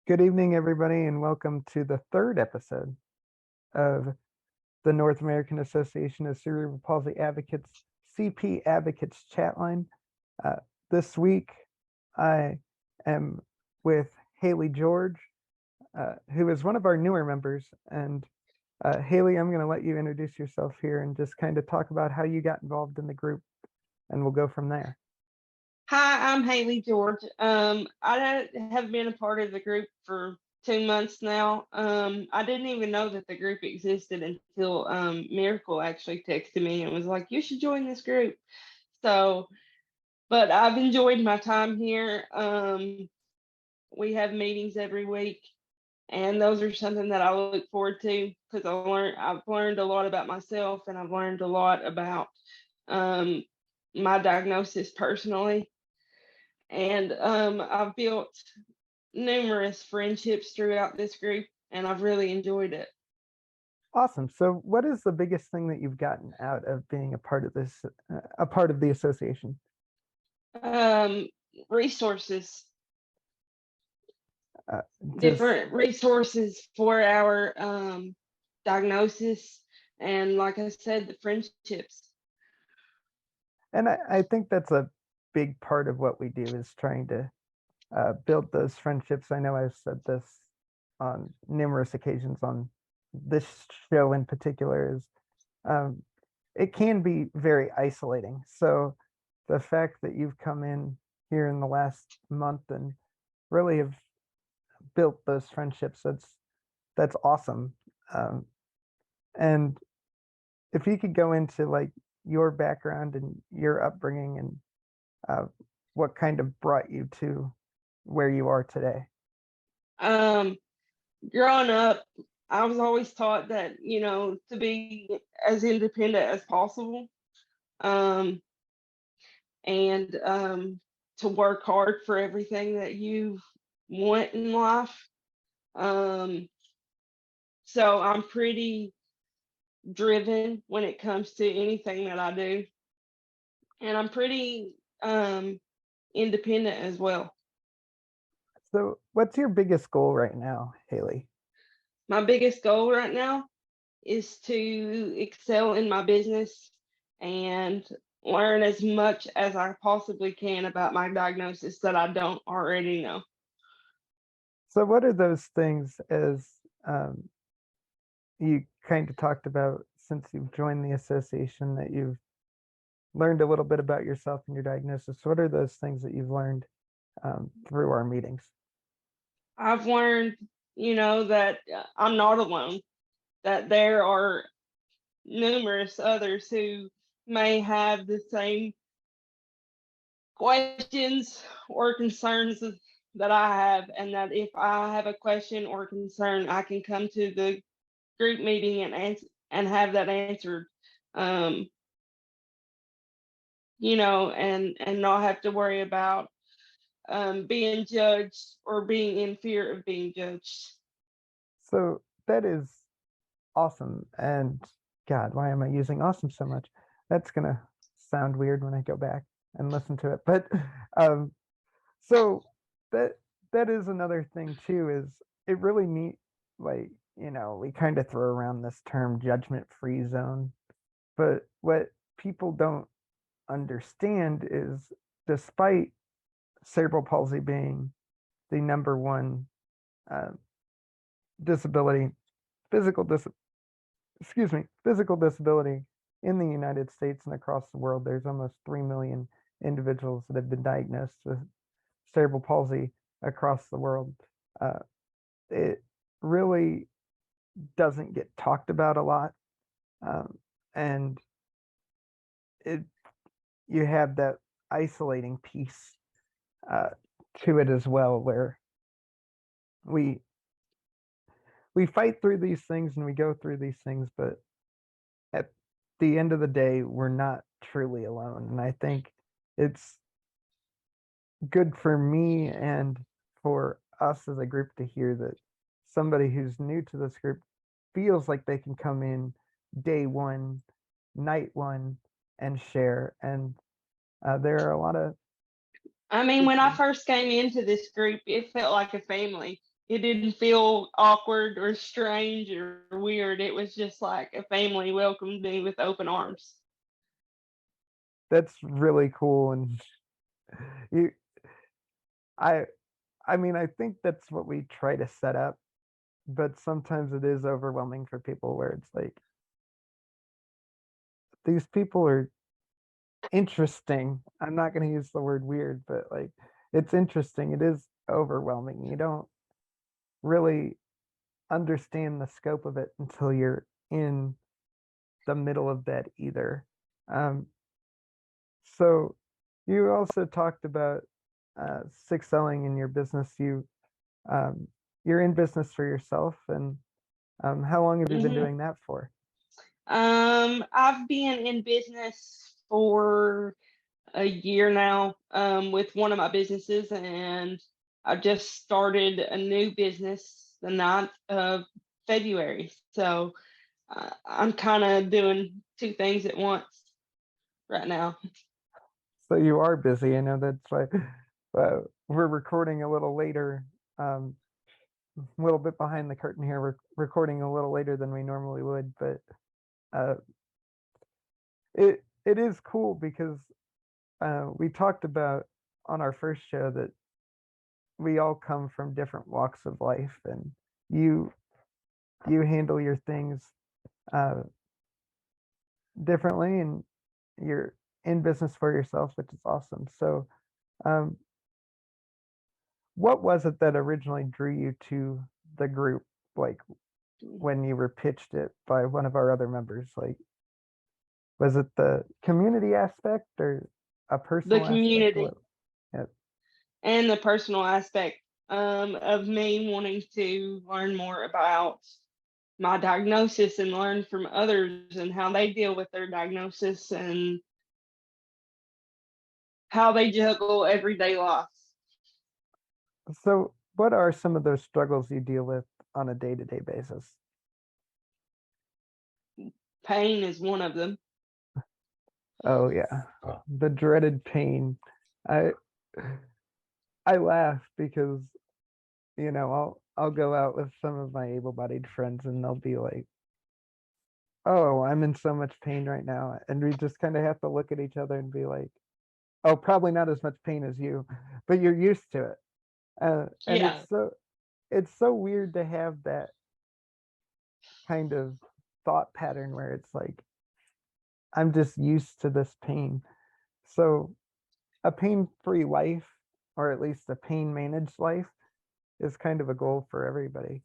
Good evening, everybody, and welcome to the third episode of the North American Association of Cerebral Palsy Advocates, CP Advocates Chatline. This week, I am with Hayley George, who is one of our newer members. And Hayley, I'm going to let you introduce yourself here and just kind of talk about how you got involved in the group, and we'll go from there. Hi, I'm Hayley George. I have been a part of the group for 2 months now. I didn't even know that the group existed until Miracle actually texted me and was like, "You should join this group." So, but I've enjoyed my time here. We have meetings every week, and those are something that I look forward to because I've learned a lot about myself, and I've learned a lot about my diagnosis personally. And I've built numerous friendships throughout this group, and I've really enjoyed it. Awesome. So, what is the biggest thing that you've gotten out of being a part of this, a part of the association? Resources, Just different resources for our diagnosis, and like I said, the friendships. And I think that's a big part of what we do is trying to build those friendships. I know I've said this on numerous occasions on this show in particular is um, it can be very isolating. So the fact that you've come in here in the last month and really have built those friendships, that's awesome. And if you could go into like your background and your upbringing and what kind of brought you to where you are today. Um, Growing up, I was always taught that, to be as independent as possible. Um, and to work hard for everything that you want in life. Um, so I'm pretty driven when it comes to anything that I do, and I'm pretty independent as well. So, what's your biggest goal right now, Hayley? My biggest goal right now is to excel in my business and learn as much as I possibly can about my diagnosis that I don't already know. So, what are those things as um, you kind of talked about since you've joined the association that you've learned a little bit about yourself and your diagnosis? What are those things that you've learned through our meetings? I've learned, that I'm not alone, that there are numerous others who may have the same questions or concerns that I have, and that if I have a question or concern, I can come to the group meeting and have that answered. Um, and not have to worry about being judged or being in fear of being judged. So, that is awesome. And God, why am I using awesome so much? That's going to sound weird when I go back and listen to it. But um, so that that is another thing too, is it really neat, like, we kind of throw around this term judgment free zone, but what people don't understand is despite cerebral palsy being the number one uh, disability, physical dis physical disability in the United States and across the world, there's almost 3 million individuals that have been diagnosed with cerebral palsy across the world. Uh, it really doesn't get talked about a lot. And it you have that isolating piece uh, to it as well, where we we fight through these things and we go through these things, but at the end of the day, we're not truly alone. And I think it's good for me and for us as a group to hear that somebody who's new to this group feels like they can come in day one, night one, and share. And there are a lot of I mean, when I first came into this group, it felt like a family. it didn't feel awkward or strange or weird. It was just like a family welcomed me with open arms. That's really cool. And you, I, I mean, I think that's what we try to set up, but sometimes it is overwhelming for people where it's like, these people are interesting. I'm not going to use the word weird, but like, it's interesting. It is overwhelming. You don't really understand the scope of it until you're in the middle of that either. Um, so you also talked about selling in your business. Um, you're in business for yourself, and how long have you been Hmm. doing that for? I've been in business for a year now, with one of my businesses, and I just started a new business the 9th of February. So I'm kind of doing two things at once right now. So you are busy. I know that's why we're recording a little later. Um, a little bit behind the curtain here. We're recording a little later than we normally would, but uh, it is cool because we talked about on our first show that we all come from different walks of life, and you you handle your things uh, differently, and you're in business for yourself, which is awesome. So, um, what was it that originally drew you to the group? Like when you were pitched it by one of our other members, like was it the community aspect or a The personal aspect? What? community Yeah. and the personal aspect, of me wanting to learn more about my diagnosis and learn from others and how they deal with their diagnosis and how they juggle everyday life. So, what are some of those struggles you deal with on a day-to-day basis? Pain is one of them. Oh yeah, the dreaded pain. I I laugh because I'll go out with some of my able-bodied friends and they'll be like, "Oh, I'm in so much pain right now," and we just kind of have to look at each other and be like, "Oh, probably not as much pain as you, but you're used to it." And Yeah. it's so weird to have that kind of thought pattern where it's like I'm just used to this pain. So a pain-free life, or at least a pain-managed life, is kind of a goal for everybody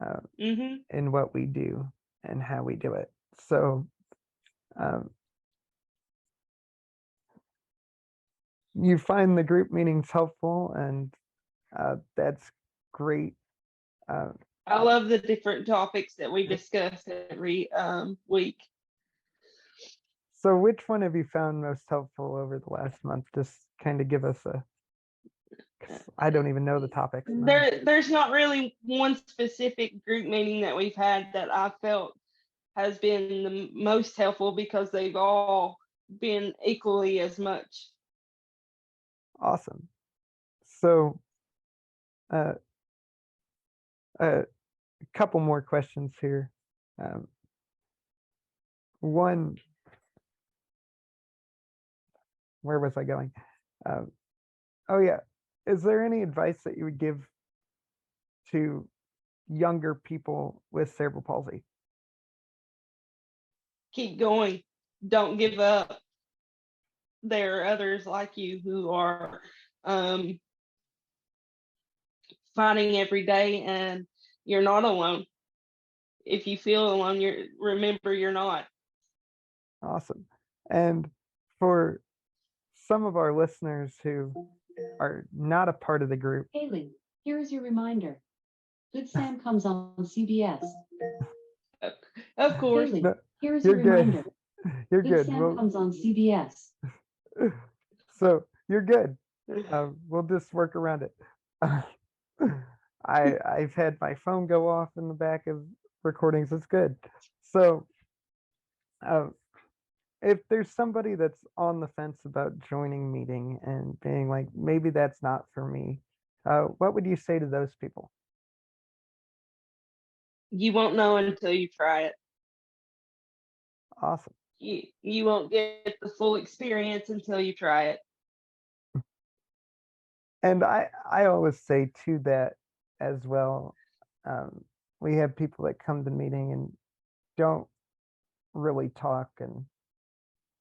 uh, Hmm. in what we do and how we do it. So um, you find the group meetings helpful, and that's great. Uh, I love the different topics that we discuss every week. so which one have you found most helpful over the last month? Just kind of give us 'cause I don't even know the topics. There's not really one specific group meeting that we've had that I felt has been the most helpful because they've all been equally as much. Awesome. So uh, a couple more questions here. Um, one, where was I going? Um, oh yeah, is there any advice that you would give to younger people with cerebral palsy? Keep going. Don't give up. There are others like you who are um, fighting every day, and you're not alone. If you feel alone, remember you're not. Awesome. And for some of our listeners who are not a part of the group, Hayley, here is your reminder. Good Sam comes on CBS. Of course. Hayley, no, here is you're your good. reminder. You're Good good. Sam comes on CBS. So you're good. We'll just work around it. I've had my phone go off in the back of recordings. It's good. So uh, if there's somebody that's on the fence about joining meeting and being like, maybe that's not for me, what would you say to those people? You won't know until you try it. Awesome. You won't get the full experience until you try it. And I always say to that as well. Um, we have people that come to meeting and don't really talk, and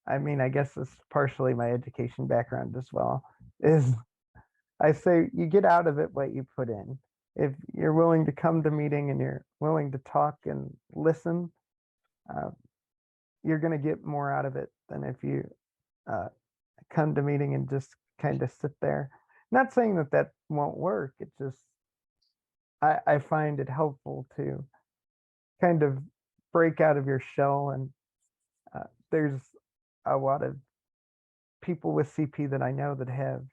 I mean, I guess it's partially my education background as well. Is I say you get out of it what you put in. If you're willing to come to meeting and you're willing to talk and listen, uh, you're going to get more out of it than if you uh, come to meeting and just kind of sit there. Not saying that that won't work. It's just I find it helpful to kind of break out of your shell. And there's a lot of people with CP that I know that have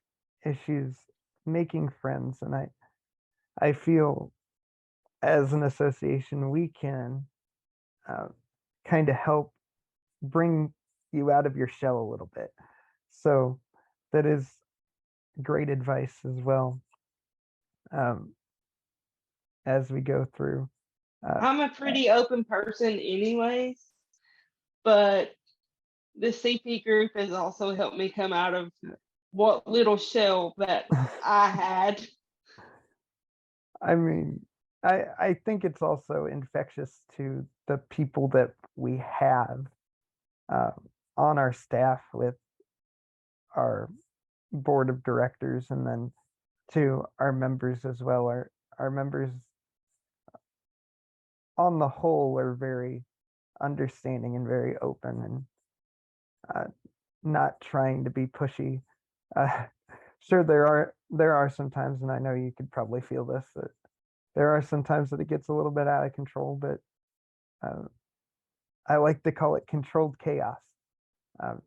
issues making friends, and I feel as an association we can kind of help bring you out of your shell a little bit. So that is great advice as well. As we go through. I'm a pretty open person anyways, but the CP group has also helped me come out of what little shell that I had. I mean, I think it's also infectious to the people that we have on our staff with our board of directors, and then to our members as well. Our members on the whole are very understanding and very open, and not trying to be pushy. Sure, there are some times, and I know you could probably feel this, that there are some times that it gets a little bit out of control, but I like to call it controlled chaos. Um,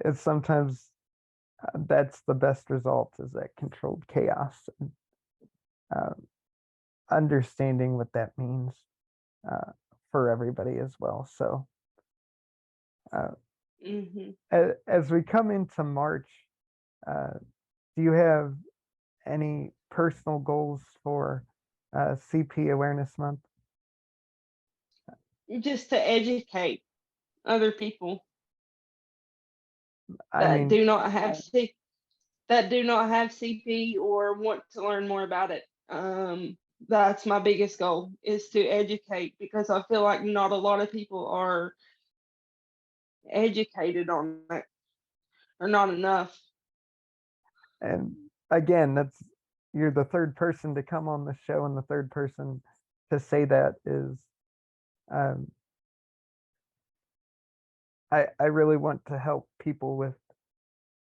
it's sometimes that's the best result, is that controlled chaos. And, understanding what that means for everybody as well. So as we come into March, do you have any personal goals for CP Awareness Month? Just to educate other people I that mean, do not have CP or want to learn more about it. That's my biggest goal, is to educate, because I feel like not a lot of people are educated on it, or not enough. and again, you're the third person to come on the show, and the third person to say that is I really want to help people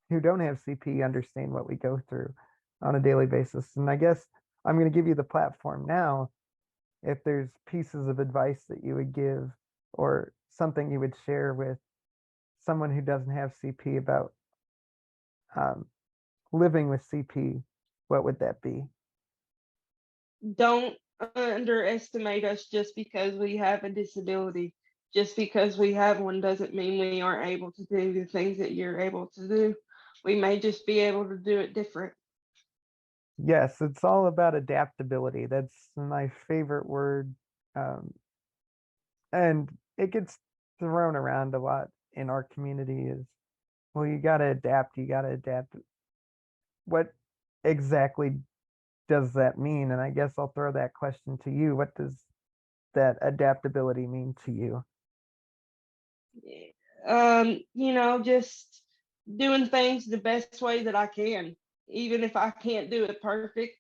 who don't have CP understand what we go through on a daily basis. And I guess I'm going to give you the platform now. If there's pieces of advice that you would give, or something you would share with someone who doesn't have CP about living with CP, what would that be? Don't underestimate us just because we have a disability. Just because we have one doesn't mean we aren't able to do the things that you're able to do. We may just be able to do it different. Yes, it's all about adaptability. That's my favorite word. And it gets thrown around a lot in our community is, well, you got to adapt. You got to adapt. What exactly does that mean? And I guess I'll throw that question to you. What does that adaptability mean to you? Just doing things the best way that I can, even if I can't do it perfect.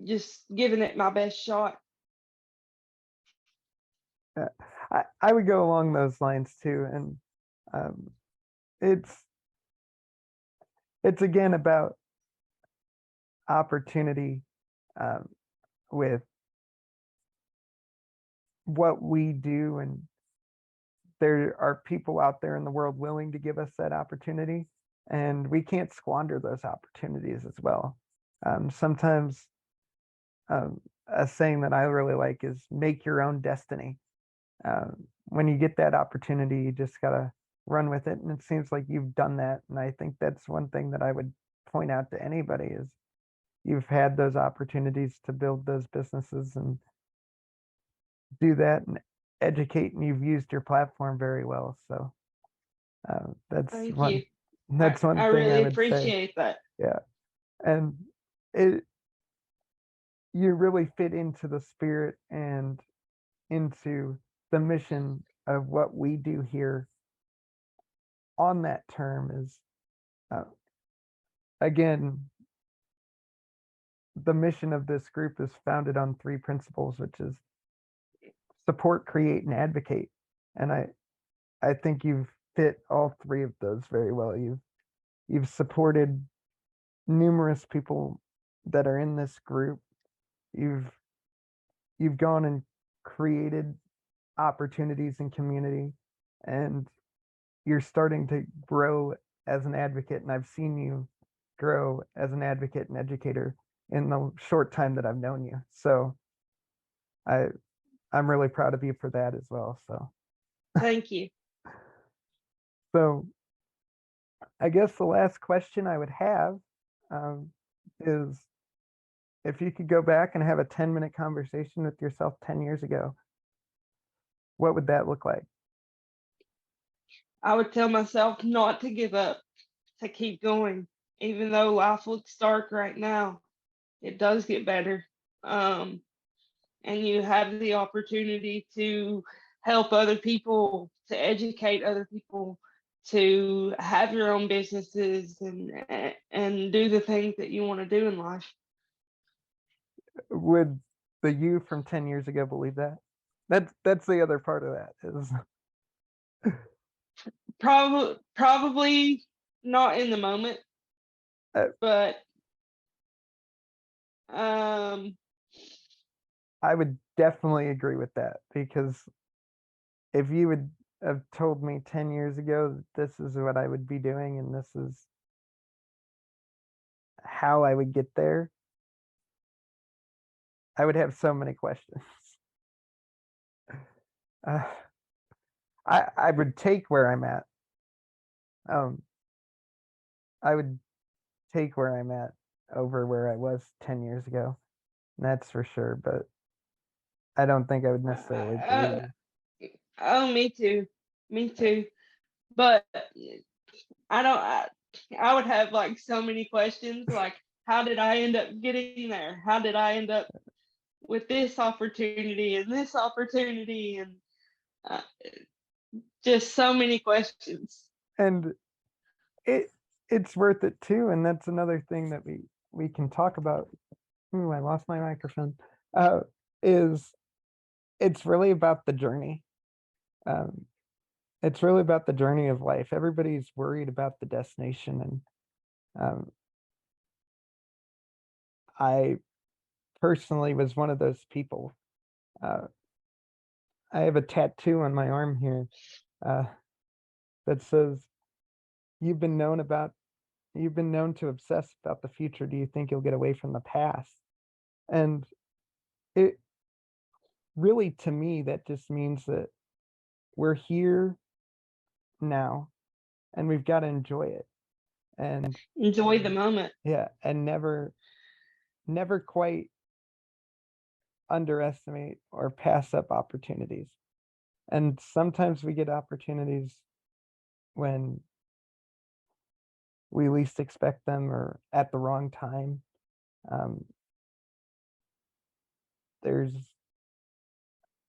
Just giving it my best shot. I would go along those lines too. And it's again about opportunity with what we do, and there are people out there in the world willing to give us that opportunity, and we can't squander those opportunities as well. Sometimes a saying that I really like is make your own destiny. When you get that opportunity, you just gotta run with it, and it seems like you've done that. And I think that's one thing that I would point out to anybody is you've had those opportunities to build those businesses and do that and educate, and you've used your platform very well. So Thank you. that's one I thing I really would say. appreciate that. Yeah. And it you really fit into the spirit and into the mission of what we do here on that term is uh, again, the mission of this group is founded on 3 principles, which is support, create, and advocate. And I think you've fit all 3 of those very well. You've supported numerous people that are in this group. You've gone and created opportunities in community, and you're starting to grow as an advocate, and I've seen you grow as an advocate and educator in the short time that I've known you. So I'm really proud of you for that as well. Thank you. So I guess the last question I would have is if you could go back and have a 10-minute conversation with yourself 10 years ago, what would that look like? I would tell myself not to give up, to keep going, even though life looks dark right now. It does get better. And you have the opportunity to help other people, to educate other people, to have your own businesses and do the things that you want to do in life. Would the you from 10 years ago believe that? That's the other part of that is Probably not in the moment, but I would definitely agree with that, because if you would have told me 10 years ago that this is what I would be doing and this is how I would get there, I would have so many questions. Uh, I would take where I'm at. I would take where I'm at over where I was 10 years ago. That's for sure, but I don't think I would necessarily believe. Oh, me too. Me too. But I would have like so many questions, like how did I end up getting there? How did I end up with this opportunity and this opportunity, and uh, just so many questions. And it's worth it too, and that's another thing that we can talk about. Ooh, I lost my microphone. Is it's really about the journey. Um, it's really about the journey of life. Everybody's worried about the destination, and I personally was one of those people. I have a tattoo on my arm here that says, "You've been known to obsess about the future. Do you think you'll get away from the past?" And it really, to me, that just means that we're here now and we've got to enjoy it and Enjoy the moment. yeah, and never quite underestimate or pass up opportunities. And sometimes we get opportunities when we least expect them or at the wrong time. There's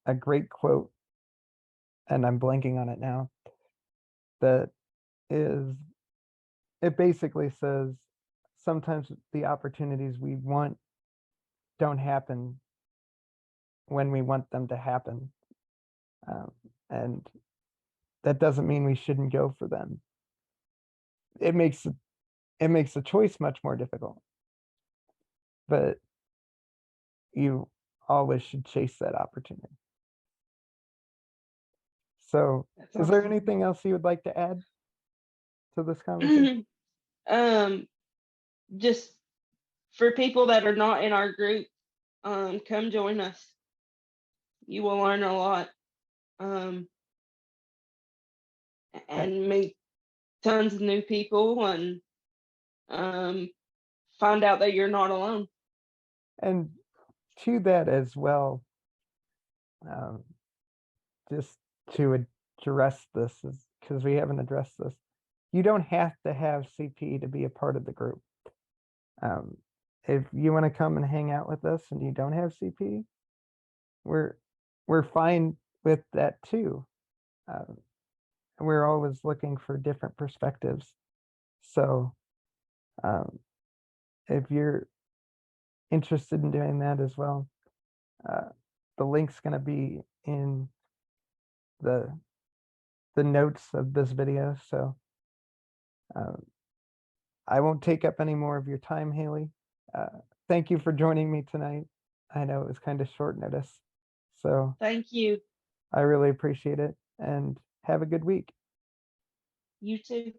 a great quote, and I'm blanking on it now, that is, it basically says, sometimes the opportunities we want don't happen when we want them to happen. And that doesn't mean we shouldn't go for them. It makes the choice much more difficult, but you always should chase that opportunity. So, That's is there awesome. anything else you would like to add to this conversation? Just for people that are not in our group, come join us. You will learn a lot, and meet tons of new people, and find out that you're not alone. And to that as well, just to address this, is because we haven't addressed this. You don't have to have CP to be a part of the group. If you want to come and hang out with us and you don't have CP, we're fine with that too. We're always looking for different perspectives. So if you're interested in doing that as well, the link's going to be in the notes of this video. So I won't take up any more of your time, Hayley. Thank you for joining me tonight. I know it was kind of short notice, so Thank you. I really appreciate it, and have a good week. You too.